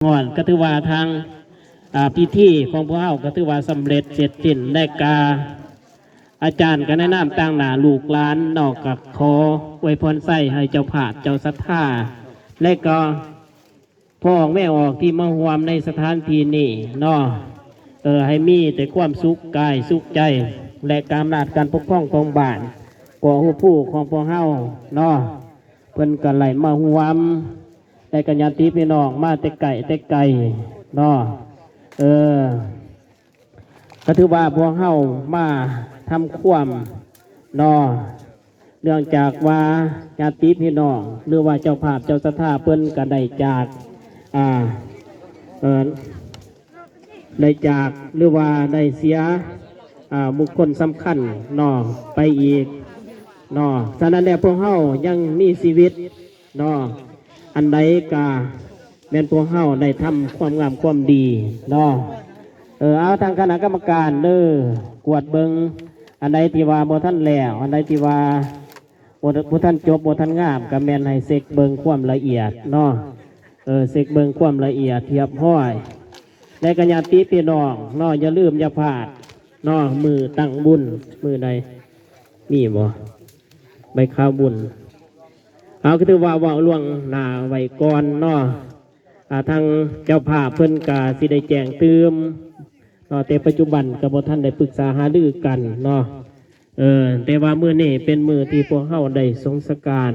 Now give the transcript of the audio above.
งอนก็ถือว่าทางพิธีของพวกเราก็ถือว่าสำเร็จเสร็จสิ้นได้กาอาจารย์ก็แนะนำตั้งหน้าลูกหลานนอกกับขออวยพรใส่ให้เจ้าผาดเจ้าศรัทธาและก็พ่อแม่ออกที่มาร่วมในสถานที่นี้เนาะให้มีแต่ความสุขกายสุขใจและการอำนาจการปกครองของบ้านก่อผู้ของพวกเฮาเนาะเพิ่นกันไหลมาร่วมแต่กัญญาติพี่น้องมาแต่ไก่เนาะก็ถือว่าพวกเฮามาทำความเนาะเนื่องจากว่าญาติพี่น้องหรือว่าเจ้าภาพเจ้าศรัทธาเพิ่นก็ได้จากได้จากหรือว่าได้เสียบุคคลสำคัญเนาะไปอีกเนาะฉะนั้นแล้วพวกเฮายังมีชีวิตเนาะอันใดก็แม่นพวกเฮาได้ทำความงามความดีเนาะเอาทางคณะกรรมการกวดเบิงอันใดที่ว่าบ่ท่านแล้วอันใดที่ว่าบ่ท่านจบบ่ท่านงามก็แม่นให้เช็คเบิงความละเอียดเนาะเช็คเบิงความละเอียดเทียบห้อยในกัญญาติพี่น้องเนาะอย่าลืมอย่าพลาดเนาะมือตั้งบุญมือใดมีบ่ใบข้าวบุญเอาคือว่าล่วงหน้าไว้ก่อนเนาะทางเจ้าภาพเพิ่นกาสิได้แจ้งเติมแต่ปัจจุบันกับท่านได้ปรึกษาหารือกันเนาะแต่ว่ามื้อนี้เป็นมื้อที่พวกเฮาได้สงสการ